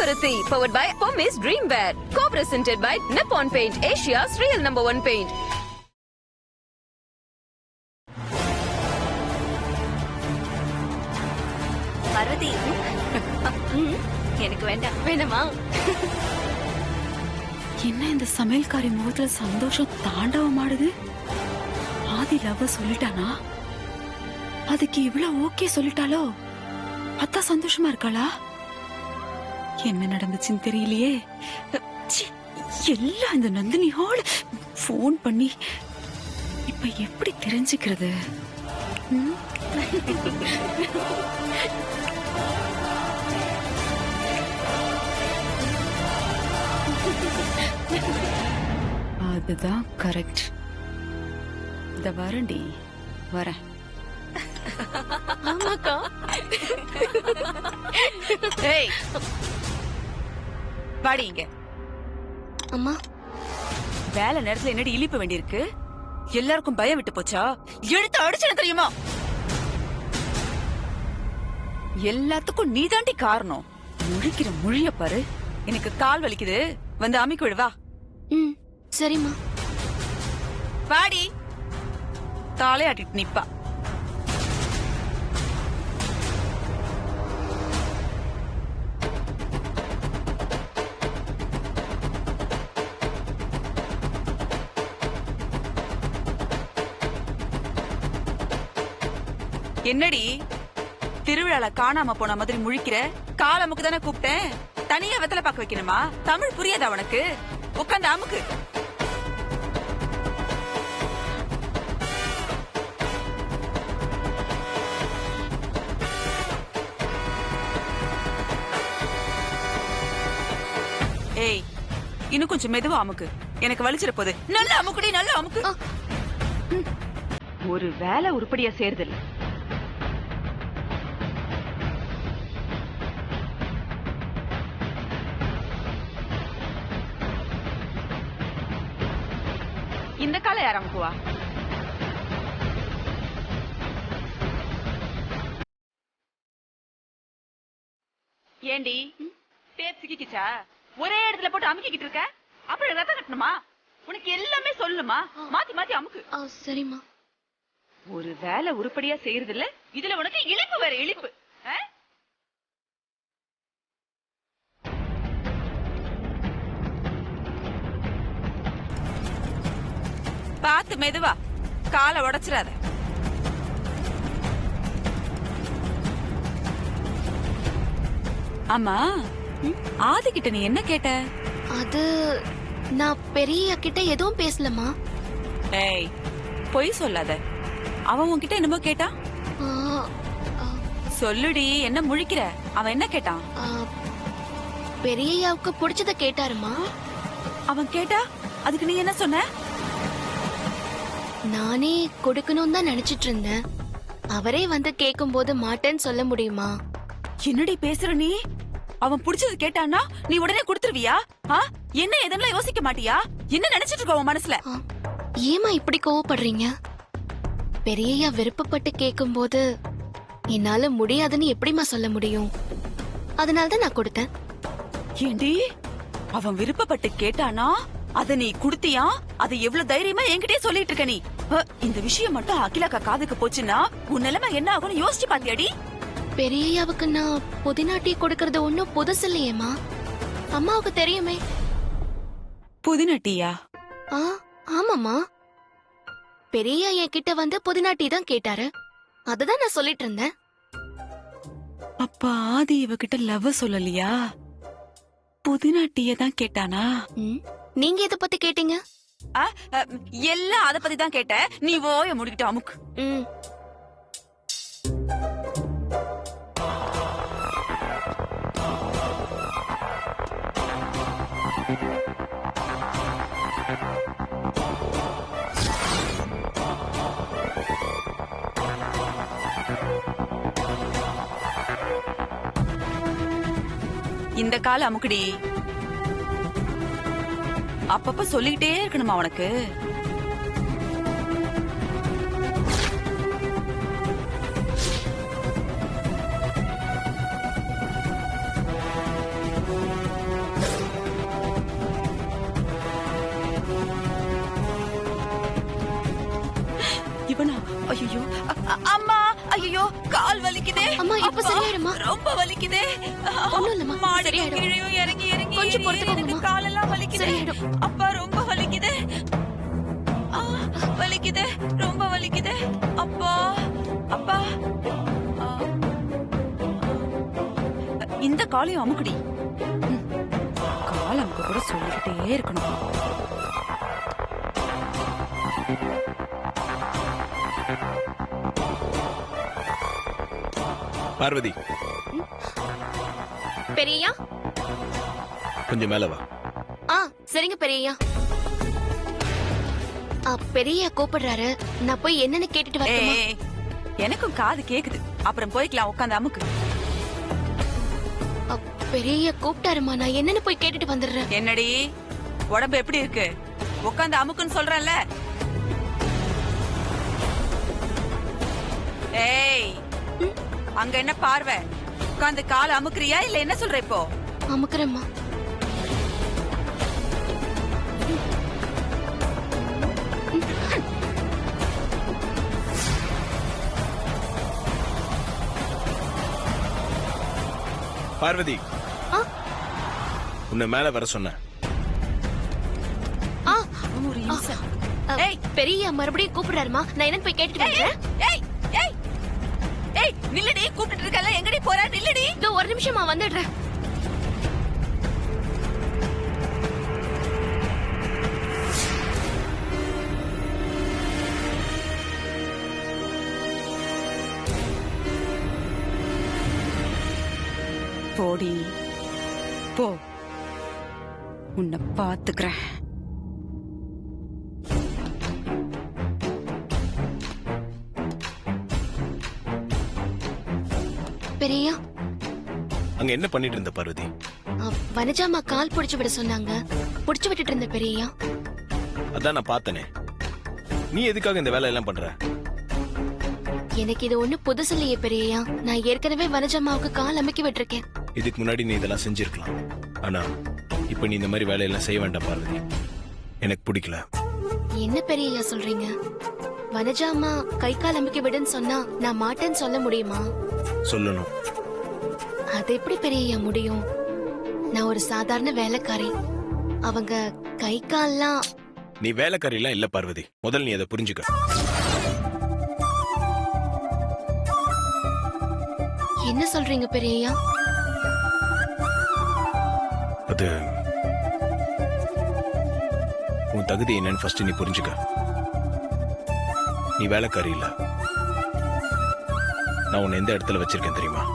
Maruti, powered by Pommis Dreamwear. Co-presented by Nippon Paint, Asia's real #1 paint. Parvati, எனக்கு வேண்டாம். வேணுமா? என்ன இந்த சமையல்காரி முகத்துல சந்தோஷம் தாண்டவமாடுது? ஆதி லவ் சொல்லிட்டானா? அதுக்கு இவ்வளவு ஓகே சொல்லிட்டாலோ? அத்தா சந்தோஷமா இருக்காளா? என்ன நடந்துச்சுன்னு தெரியலையே. ச்சீ, எல்லாம் இந்த நந்தினி ஹால் போன் பண்ணி இப்ப எப்படி தெரிஞ்சுக்கிறது? அதுதான் கரெக்ட். இந்த வரண்டி வரேன். ஆமாக்கா. ஏய், வாடி இங்க. அம்மா, வேலை நேரத்துல என்னடி இழிப்பு வேண்டியிருக்கு? எல்லாருக்கும் பயம் விட்டு போச்சா? எடுத்து அடிச்சன தெரியுமா? எல்லாத்துக்கும் நீதாண்டி காரணம். முழிக்கிற முழிய பாரு. எனக்கு கால் வலிக்குது, வந்து அமிக்கு விடு. வா. சரிம்மா. வாடி. தலையாட்டிட்டு நிப்பா. என்னடி திருவிழால காணாம போன மாதிரி முழிக்கிற? கால் அமுக்கு தானே கூப்பிட்டேன். தனியா வெத்தலை பாக்க வைக்கணுமா? தமிழ் புரியாதா உனக்கு? உட்காந்து அமுக்கு. ஏய், இன்னும் கொஞ்சம் மெதுவா அமுக்கு. எனக்கு வலிச்சிட போகுது. நல்ல அமுக்குடி, நல்ல அமுக்கு. ஒரு வேலை உருப்படியா சேர்தில்ல. இந்த காலை யார் அமுக்குவா? ஏண்டி டேப் சிக்கிச்சா? ஒரே இடத்துல போட்டு அமுக்கிக்கிட்டு இருக்க. அப்புறம் ரத்தம் கட்டணுமா? உனக்கு எல்லாமே சொல்லுமா? மாத்தி மாத்தி அமுக்கு. சரிம்மா. ஒரு வேலை உருப்படியா செய்யறது இல்ல, இதுல உனக்கு இழிப்பு வேற இழிப்பு. பாத்து மெதுவா, காலை உடைச்சிடாத. ஆமா, ஆதி கிட்ட நீ என்ன கேட்ட? அது நான் பெரிய கிட்ட எதுவும் பேசலமா. ஏய், பொய் சொல்லாத. அவன் உன்கிட்ட என்னமோ கேட்டான். சொல்லுடி, என்ன முழிக்கிற? அவன் என்ன கேட்டான்? பெரியயாவுக்கு பிடிச்சத கேட்டாருமா. அவன் கேட்டா அதுக்கு நீ என்ன சொன்ன? நானே கொடுக்கணும் தான் நினைச்சிட்டு இருந்தேன். அவரே வந்து கேட்கும் போது மாட்டேன்னு சொல்ல முடியுமா? என்னடி பேசுற நீ? அவன் பிடிச்சது கேட்டான்னா நீ உடனே கொடுத்துருவியா? என்ன எதெல்லாம் யோசிக்க மாட்டியா? என்ன நினைச்சிட்டு இருக்க உன் மனசுல? ஏமா இப்படி கோவப்படுறீங்க? பெரியயா விருப்பப்பட்டு கேட்கும் போது என்னால முடியாதுன்னு எப்படிமா சொல்ல முடியும்? அதனாலதான் நான் கொடுத்தேன். ஏண்டி, அவன் விருப்பப்பட்டு கேட்டானா அத நீ குடுத்தியா? அதை எவ்வளவு தைரியமா என்கிட்டயே சொல்லிட்டு இருக்க நீ? இந்த விஷயம் மட்டும் அகிலாக்கா காதுக்கு போச்சுன்னா உன் நிலைமை என்ன ஆகும்னு யோசிச்சு பாத்தியாடி? பெரியயாவுக்கு நான் புதினா டீ கொடுக்கறது ஒன்னும் புதுசு இல்லையேமா. அம்மாவுக்கு தெரியுமே. புதினா டீயா? ஆமாமா. பெரியயா என் கிட்ட வந்து புதினா டீ தான் கேட்டாரு. அததான் நான் சொல்லிட்டு இருந்தேன். அப்பா ஆதி இவகிட்ட லவ் சொல்லலையா? புதினா டீய தான் கேட்டானா? நீங்க எதை பத்தி கேட்டீங்க? எல்லாம் அத பத்தி தான் கேட்ட. நீ ஓய முடிக்கிட்டு அமுக்கு. இந்த கால அமுக்குடி. அப்பப்ப சொல்லிக்கிட்டே இருக்கணுமா உனக்கு? ஐயோ அம்மா, ஐயோ கால் வலிக்குதே. அம்மா, இப்ப அப்பா, சரியாயிடுமா? ரொம்ப வலிக்குதே. ஒண்ணும் இல்லம்மா, மாடிக்கு சரியாயிடும். கீழேயும் இறங்கி இறங்கி கொஞ்சம் ஏறி பொறுத்துக்கோங்கம்மா. எனக்கு காலெல்லாம் வலிக்குதே. சரியாயிடும். அப்பா ரொம்ப வலிக்குதே. வலிக்குதே, ரொம்ப வலிக்குதே. அப்பா அப்பா இந்த காலையும் அமுக்குடி. கால் அமுக்க கூட சொல்லிக்கிட்டே இருக்கணும். பார்வதி, பெரியய்யா. கொஞ்சம் மேல வா. சரிங்க பெரியய்யா. பெரியய்யா கூப்பிடுறாரு, நான் போய் என்னன்னு கேட்டுட்டு வரட்டுமா? ஏய், எனக்கும் காது கேக்குது. அப்புறம் போய்க்கலாம், உட்காந்து அமுக்கு. பெரியய்யா கூப்பிட்டாருமா, நான் என்னன்னு போய் கேட்டுட்டு வந்துடுறேன். என்னடி உடம்பு எப்படி இருக்கு? உட்காந்து அமுக்குன்னு சொல்றேன்ல. ஏய், அங்க என்ன பார்வை? உட்காந்து கால் அமுக்குறியா இல்ல என்ன சொல்ற இப்போ? அமுக்குறேம்மா. பார்வதி, உன்னை மேல வர சொன்ன. ஒரு இம்சை. பெரியய்யா மறுபடியும் கூப்பிடுறாருமா, நான் என்னன்னு போய் கேட்டுட்டு வரேன். ஏய் ஏய் ஏய், நில்லடி, கூப்பிட்டு இருக்கல. எங்கடி போற? நில்லடி. இதோ ஒரு நிமிஷமா வந்துடுறேன். போடி போ, உன்னை பாத்துக்கிறேன். பெரியய்யா, அங்க என்ன பண்ணிட்டு இருந்த பார்வதி? வனஜாமா கால் புடிச்சு விட சொன்னாங்க, புடிச்சு விட்டுட்டு இருந்த பெரியய்யா. அதான் நான் பார்த்தனே. நீ எதுக்காக இந்த வேலை எல்லாம் பண்ற? எனக்கு இது ஒண்ணு புதுசு இல்லையே பெரியய்யா. நான் ஏற்கனவே வனஜாமாவுக்கு கால் அமைக்கி விட்டுருக்கேன். இதுக்கு முன்னாடி நீ இதெல்லாம் செஞ்சிருக்கலாம். ஆனா இப்ப நீ இந்த மாதிரி வேலையெல்லாம் செய்ய வேண்டாம் பார்வதி. எனக்கு பிடிக்கல. என்ன பெரியய்யா சொல்றீங்க? வனஜாமா கை கால் அமைக்க விடுன்னு சொன்னா நான் மாட்டேன்னு சொல்ல முடியுமா? சொல்லணும். அது எப்படி பெரியய்யா முடியும்? நான் ஒரு சாதாரண வேலைக்காரி. அவங்க கை கால்லாம். நீ வேலைக்காரியெல்லாம் இல்ல பார்வதி. முதல்ல நீ அதை புரிஞ்சுக்க. என்ன சொல்றீங்க பெரியய்யா? அது உன் தகுதி என்னன்னு ஃபர்ஸ்ட் நீ புரிஞ்சுக்க. நீ வேலைக்காரி இல்ல. நான் உன்னை எந்த இடத்துல வச்சிருக்கேன் தெரியுமா?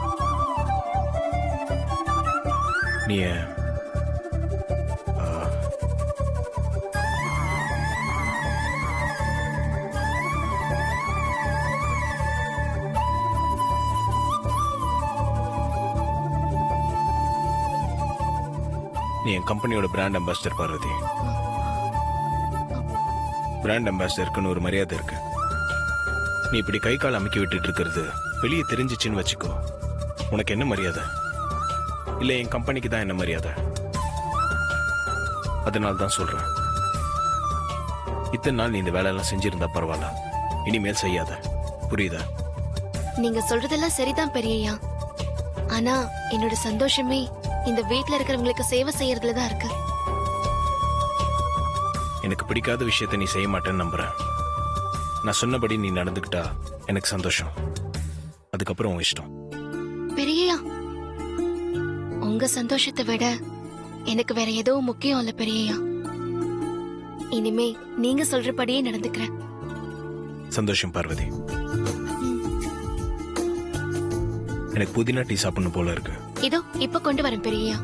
நீ நீ என் கம்பெனியோட பிராண்ட் அம்பாசிடர் பார்வதி. பிராண்ட் அம்பாசிடருக்குன்னு ஒரு மரியாதை இருக்கு. நீ இப்படி கை கால் அமைக்கி விட்டுட்டு இருக்கிறது வெளியே தெரிஞ்சிச்சுன்னு வச்சுக்கோ, உனக்கு என்ன மரியாதை? இல்ல என் கம்பெனிக்கு தான் என்ன மரியாதை? அதனால தான் சொல்றேன், இத்தனை நாள் நீ இந்த வேலையெல்லாம் செஞ்சிருந்தா பரவாயில்ல, இனிமேல் செய்யாத. புரியுதா? நீங்க சொல்றதெல்லாம் சரிதான் பெரியய்யா. ஆனா என்னோட சந்தோஷமே இந்த வீட்ல இருக்கிறவங்களுக்கு சேவை செய்யறதுல தான் இருக்கு. எனக்கு பிடிக்காத விஷயத்தை நீ செய்ய மாட்டேன்னு நம்புறேன். நான் சொன்னபடி நீ நடந்துக்கிட்டா எனக்கு சந்தோஷம். அதுக்கப்புறம் உன் இஷ்டம். பெரியய்யா, உங்க சந்தோஷத்தை விட எனக்கு வேற எதுவும் முக்கியம் இல்ல பெரியய்யா. இனிமே நீங்க சொல்றபடியே நடந்துக்கிறேன். சந்தோஷம் பார்வதி. எனக்கு புதினா டீ சாப்பிடணும் போல இருக்கு. இதோ இப்ப கொண்டு வரேன் பெரியய்யா.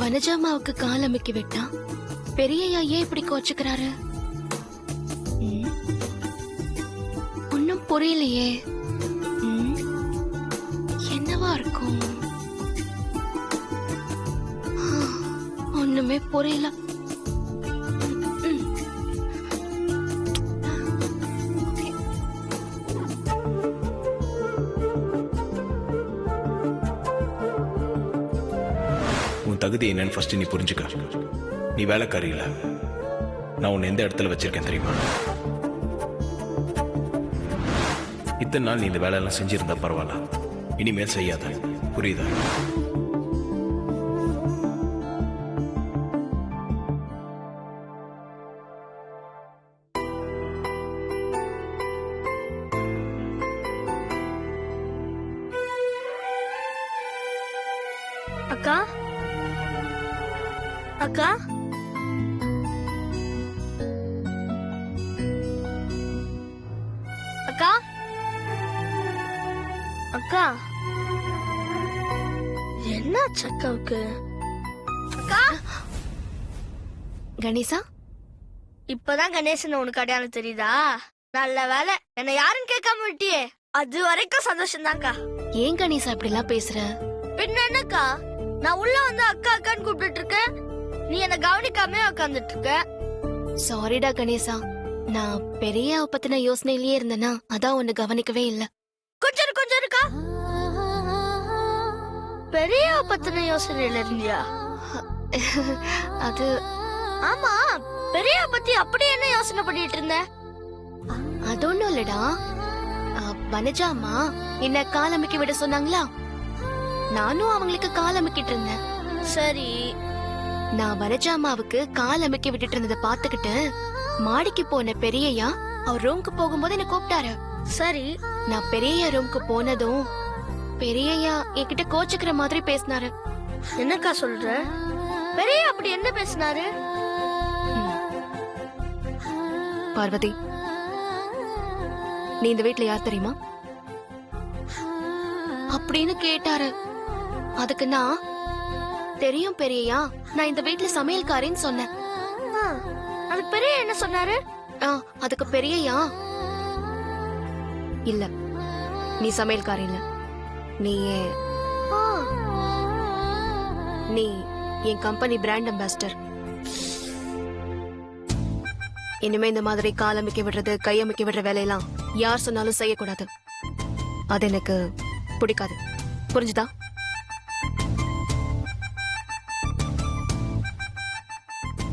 வனஜாமாவுக்கு கால் அமைக்கி விட்டா பெரியய்யா ஏன் இப்படி கோச்சுக்கிறாரு? ஒன்னும் புரியலையே. என்னவா இருக்கும்? ஒண்ணுமே புரியல. உன் தகுதி என்னன்னு ஃபர்ஸ்ட் நீ புரிஞ்சுக்க. நீ வேலைக்காரி இல்ல. நான் உன்னை எந்த இடத்துல வச்சிருக்கேன் தெரியுமா? இத்தனை நாள் நீ இந்த வேலையெல்லாம் செஞ்சிருந்தா பரவாயில்ல, இனிமேல் செய்யாத. புரியுதா? அக்கா அக்கா அக்கா அக்கா என்னாச்சு அக்காவுக்கு? அக்கா கணேசா, இப்பதான் கணேசன் உனக்கு அடையாளம் தெரியுதா? நல்ல வேலை என்ன யாரும் கேட்காம விட்டியே. அது வரைக்கும் சந்தோஷம் தான்க்கா. ஏன் கணேசா இப்படி எல்லாம் பேசுற? பின்ன என்னக்கா, நான் உள்ள வந்து அக்கா அக்கான்னு கூப்பிட்டு இருக்கேன், நீ என்ன கவனிக்காம உட்காந்துட்டு இருக்க. சாரிடா கணேசா, நான் பெரிய பத்தின யோசனையிலேயே இருந்தேனா, அதான் உன்னை கவனிக்கவே இல்ல. கொஞ்சம் கொஞ்சம் இருக்கா, பெரிய பத்தின யோசனையில இருந்தியா? அது ஆமா, பெரிய பத்தி அப்படி என்ன யோசனை பண்ணிட்டு இருந்த? அது ஒண்ணும் இல்லடா. வனஜா அம்மா என்ன கால் அமைக்க விட சொன்னாங்களா, நானும் அவங்களுக்கு கால் அமைக்கிட்டு இருந்தேன். சரி, நான் வனஜா அம்மாவுக்கு கால் அமைக்க விட்டுட்டு இருந்ததை பாத்துக்கிட்டு மாடிக்கு போன பெரியய்யா அவர் ரூம்க்கு போகும்போது என்ன கூப்பிட்டாரு. சரி, நான் பெரியய்யா ரூம்க்கு போனதும் பெரியய்யா என்கிட்ட கோச்சுக்கிற மாதிரி பேசினாரு. என்னக்கா சொல்ற? பெரிய அப்படி என்ன பேசினாரு? பார்வதி, நீ இந்த வீட்ல யார் தெரியுமா அப்படின்னு கேட்டாரு. அதுக்கு நான் தெரியும் பெரியயா, நான் இந்த வீட்ல சமையல்காரின்னு சொன்னேன். அதுக்கு பெரிய என்ன சொன்னாரு? அதுக்கு பெரியயா, இல்ல நீ சமையல்காரி இல்ல, நீ என் கம்பெனி பிராண்ட் அம்பாசிடர். இனிமே இந்த மாதிரி கால் அமைக்க விடுறது, கை அமைக்க விடுற வேலையெல்லாம் யார் சொன்னாலும் செய்யக்கூடாது. அது எனக்கு பிடிக்காது. புரிஞ்சுதா?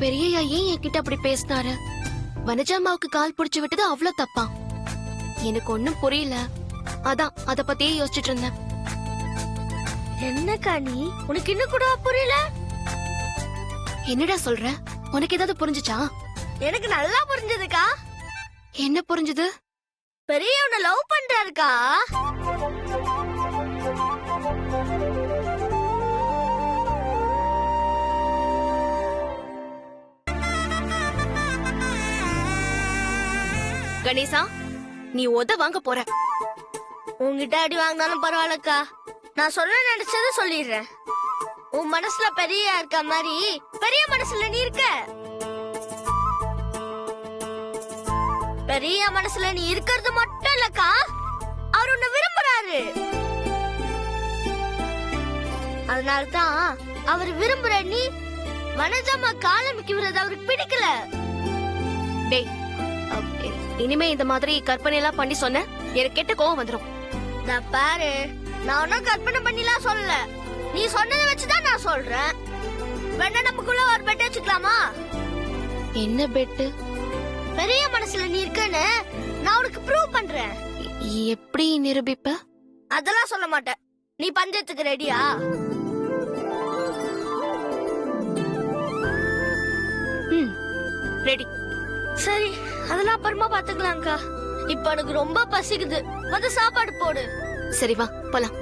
பெரியய்யா ஏன் என்கிட்ட அப்படி பேசினாரு? வனஜாமாவுக்கு கால் புடிச்சு விட்டது அவ்வளவு தப்பா? எனக்கு ஒண்ணும் புரியல. அதான் அத பத்தியே யோசிச்சுட்டு இருந்தேன். என்னக்கா நீ, உனக்கு இன்னும் கூட புரியல? என்னடா சொல்ற? உனக்கு ஏதாவது புரிஞ்சுச்சா? எனக்கு நல்லா புரிஞ்சதுக்கா. என்ன புரிஞ்சுது? பெரிய உன்னை லவ் பண்றாருக்கா. கணேசா, நீ உத வாங்க போற. உன்கிட்ட அடி வாங்கினாலும் பரவாயில்லக்கா, நான் சொல்ல நினைச்சதை சொல்லிடுறேன். உன் மனசுல பெரிய இருக்க மாதிரி பெரிய மனசுல நீ இருக்க. பெரிய மனசுல நீ இருக்கிறது மட்டும் இல்லக்கா, அவர் உன்னை விரும்புறாரு. அதனாலதான் அவர் விரும்புற நீ வனஜாமா காலமிக்கு விடுறது அவருக்கு பிடிக்கல. டேய், இனிமே இந்த மாதிரி கற்பனை எல்லாம் பண்ணி சொன்ன எனக்கு கெட்ட கோவம் வந்துரும். நான் பாரு, நான் ஒன்னும் கற்பனை பண்ணிலாம் சொல்லல, நீ சொன்னதை வச்சுதான் நான் சொல்றேன். வேணா நமக்குள்ள ஒரு பெட் வச்சுக்கலாமா? என்ன பெட்டு? பெரிய மனசுல நீ இருக்கன்னு நான் உனக்கு ப்ரூவ் பண்றேன். எப்படி நிரூபிப்ப? அதெல்லாம் சொல்ல மாட்டேன். நீ பஞ்சத்துக்கு ரெடியா? ரெடி. சரி, அதெல்லாம் அப்புறமா பாத்துக்கலாம்க்கா. இப்ப எனக்கு ரொம்ப பசிக்குது, வந்து சாப்பாடு போடு. சரி வா போலாம்.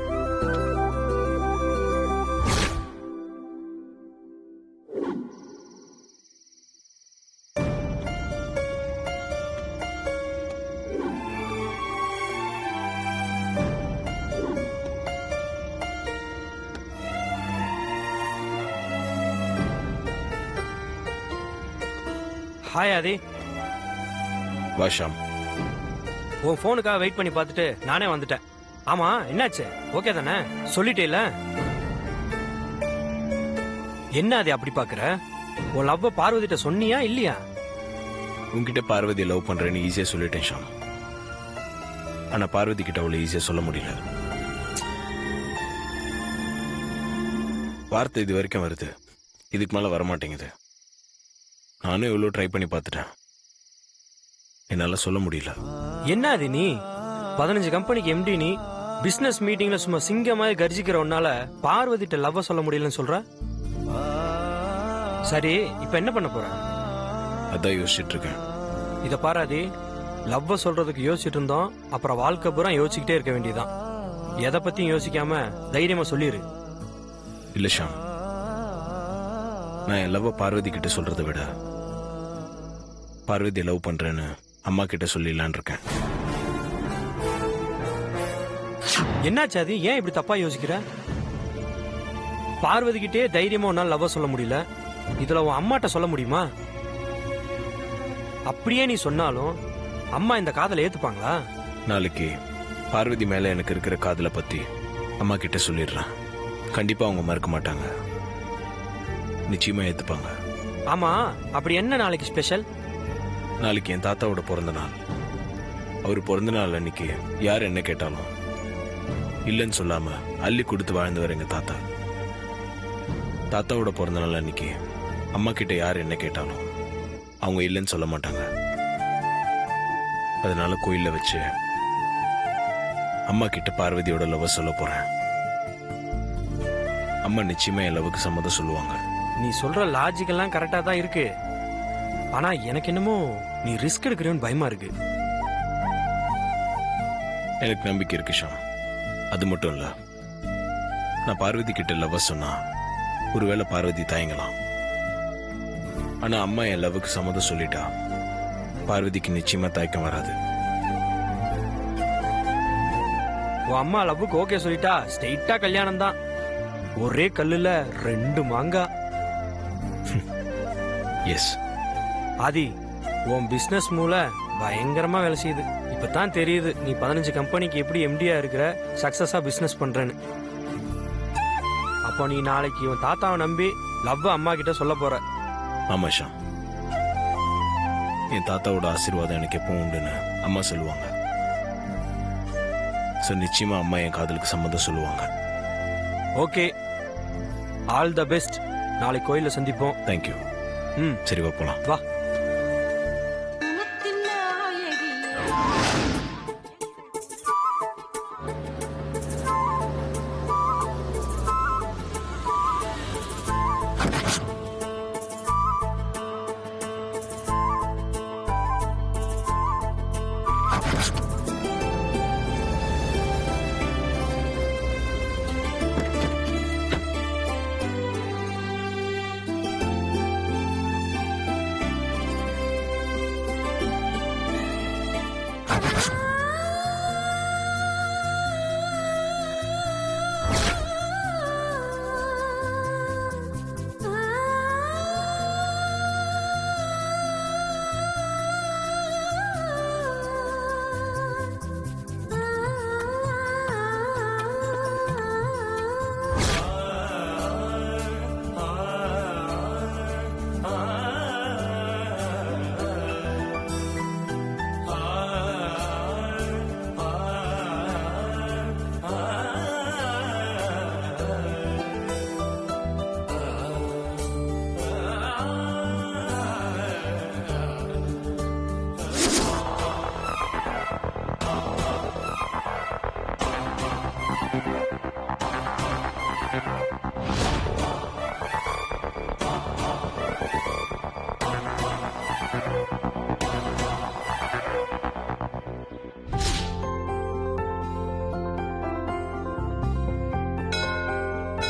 ஹாய் ஆதி. வாஷாம், உன் ஃபோனுக்காக வெயிட் பண்ணி பார்த்துட்டு நானே வந்துட்டேன். ஆமா, என்னாச்சு? ஓகே தானே? சொல்லிட்டேல? என்ன ஆதி அப்படி பாக்குற? உன் லவ்வ பார்வதிட்ட சொன்னியா இல்லையா? உன்கிட்ட பார்வதி லவ் பண்றேன்னு ஈஸியா சொல்லிட்டேன் ஷாம். ஆனா பார்வதி கிட்ட அவ்வளவு ஈஸியா சொல்ல முடியல. வார்த்தை இது வரைக்கும் வருது, இதுக்கு மேல வரமாட்டேங்குது. நானும் எவ்வளோ ட்ரை பண்ணி பார்த்துட்டேன், என்னால சொல்ல முடியல. என்ன அது நீ 15 கம்பெனிக்கு எம்டி, நீ பிசினஸ் மீட்டிங்ல சும்மா சிங்கமாய் கர்ஜிக்கிற உன்னால பார்வதிட்ட லவ் சொல்ல முடியலன்னு சொல்ற? சரி, இப்ப என்ன பண்ண போற? அதான் யோசிச்சுட்டு இருக்கேன். இத பாராதி, லவ் சொல்றதுக்கு யோசிச்சுட்டு இருந்தோம், அப்புறம் வாழ்க்கை பூரா யோசிச்சுக்கிட்டே இருக்க வேண்டியதுதான். எதை பத்தியும் யோசிக்காம தைரியமா சொல்லிரு. இல்ல ஷாம், நான் என் லவ் பார்வதி கிட்ட சொல்றதை விட பார்வதி லவ் பண்றேன்னு அம்மா கிட்ட சொல்லிடலான் இருக்கேன். என்னாச்சு அது? ஏன் இப்படி தப்பா யோசிக்கிற? பார்வதி கிட்டே தைரியமா உன்னால லவ் சொல்ல முடியல, இதுல உன் அம்மாட்ட சொல்ல முடியுமா? அப்படியே நீ சொன்னாலும் அம்மா இந்த காதலை ஏத்துப்பாங்களா? நாளைக்கு பார்வதி மேல எனக்கு இருக்கிற காதலை பத்தி அம்மா கிட்ட சொல்லிடுறேன். கண்டிப்பா அவங்க மறக்க மாட்டாங்க, நிச்சயமா ஏத்துப்பாங்க. ஆமா, அப்படி என்ன நாளைக்கு ஸ்பெஷல்? நாளைக்கு என் தாத்தாவோட பிறந்த நாள். அவர் பிறந்த நாள் அன்னைக்கு யார் என்ன கேட்டாலும் இல்லைன்னு சொல்லாம அள்ளி கொடுத்து வாழ்ந்தவர் எங்க தாத்தா. தாத்தாவோட பிறந்த நாள் அன்னைக்கு அம்மா கிட்ட யார் என்ன கேட்டாலும் அவங்க இல்லைன்னு சொல்ல மாட்டாங்க. அதனால கோயில்ல வச்சு அம்மா கிட்ட பார்வதியோட லவ் சொல்ல போறேன். அம்மா நிச்சயமா என் லவ்வுக்கு சம்மதம் சொல்லுவாங்க. நீ சொல்ற லாஜிக் எல்லாம் கரெக்டா தான் இருக்கு, ஆனா எனக்கு என்னமோ நீ ரிஸ்க் எடுக்கிறேன்னு பயமா இருக்கு. எனக்கு நம்பிக்கை இருக்கு ஷாம். அது மட்டும் இல்ல, நான் பார்வதி கிட்ட லவ் சொன்னா ஒருவேளை பார்வதி தயங்கலாம். ஆனா அம்மா என் லவ்வுக்கு சம்மதம் சொல்லிட்டா பார்வதிக்கு நிச்சயமா தயக்கம் வராது. உன் அம்மா லவ்வுக்கு ஓகே சொல்லிட்டா ஸ்ட்ரெயிட்டா கல்யாணம் தான். ஒரே கல்லுல 2 மாங்காய். எஸ் ஆதி, உன் பிசினஸ் மூல பயங்கரமா வேலை செய்யுது. இப்பதான் தெரியுது நீ 15 கம்பெனிக்கு எப்படி எம்டியா இருக்கிற, சக்சஸா பிசினஸ் பண்றேன்னு. அப்போ நீ நாளைக்கு உன் தாத்தாவை நம்பி லவ் அம்மா கிட்ட சொல்ல போற. ஆமா ஷாம், என் தாத்தாவோட ஆசீர்வாதம் எனக்கு எப்பவும் உண்டுன்னு அம்மா சொல்லுவாங்க. சோ நிச்சயமா அம்மா என் காதலுக்கு சம்மதம் சொல்லுவாங்க. Okay, all the best. நாளைக்கு கோயில்ல சந்திப்போம். தேங்க்யூ. சரி, வா போலாம். வா.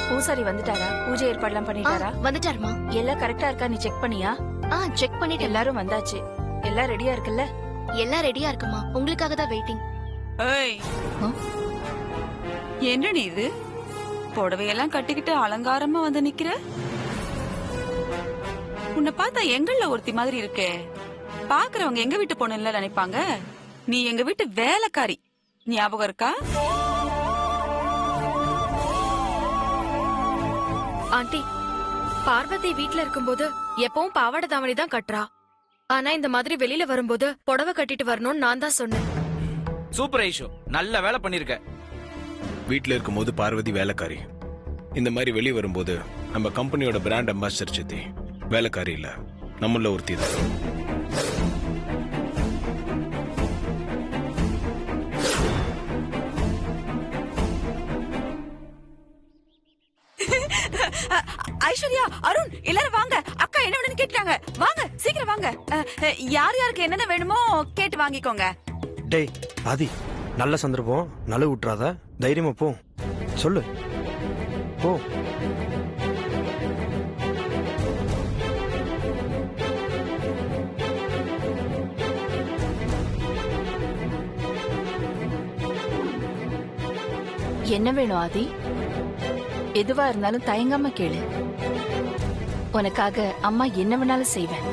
பூசாரி வந்துட்டாரா? பூஜை ஏற்பாடுலாம் பண்ணிட்டாரா? வந்துட்டாருமா. எல்லாம் கரெக்டா இருக்கா நீ செக் பண்ணியா? செக் பண்ணிட்டு எல்லாரும் வந்தாச்சு. எல்லாம் ரெடியா இருக்குல்ல? எல்லாம் ரெடியா இருக்குமா, உங்களுக்காக தான் வெயிட்டிங். ஏய், என்ன நீ இது புடவையெல்லாம் கட்டிக்கிட்டு அலங்காரமா வந்து நிக்கிற? உன்னை பார்த்தா எங்கள்ல ஒருத்தி மாதிரி இருக்கே. பாக்குறவங்க எங்க வீட்டு பொண்ணுல நினைப்பாங்க. நீ எங்க வீட்டு வேலைக்காரி, ஞாபகம் இருக்கா? ஆண்டி, பார்வதி வீட்ல இருக்கும்போது எப்பவும் பாவாடை தாவணி தான் கட்டுறா. ஆனா இந்த மாதிரி வெளியில வரும்போது புடவை கட்டிட்டு வரணும்னு நான் தான் சொன்னேன். சூப்பர் ஐஷோ, நல்ல வேலை பண்ணிருக்க. வீட்டுல இருக்கும்போது பார்வதி வேலைக்காரி, இந்த மாதிரி வெளியே வரும்போது நம்ம கம்பெனியோட பிராண்ட் அம்பாசிடர் சித்தி வேலைக்காரி இல்ல, நம்மள ஒருத்தி தான். ஐஸ்வர்யா, அருண், எல்லாரும் வாங்க. அக்கா என்ன வேணும்னு கேட்டாங்க. வாங்க, சீக்கிரம் வாங்க. யார் யாருக்கு என்னென்ன வேணுமோ கேட்டு வாங்கிக்கோங்க. டேய் ஆதி, நல்ல சந்தர்ப்பம், நழுவு விட்டுறாத, தைரியமா போ, சொல்லு போ. என்ன வேணும் ஆதி? எதுவா இருந்தாலும் தயங்காம கேளு. உனக்காக அம்மா என்ன வேணாலும் செய்வேன்.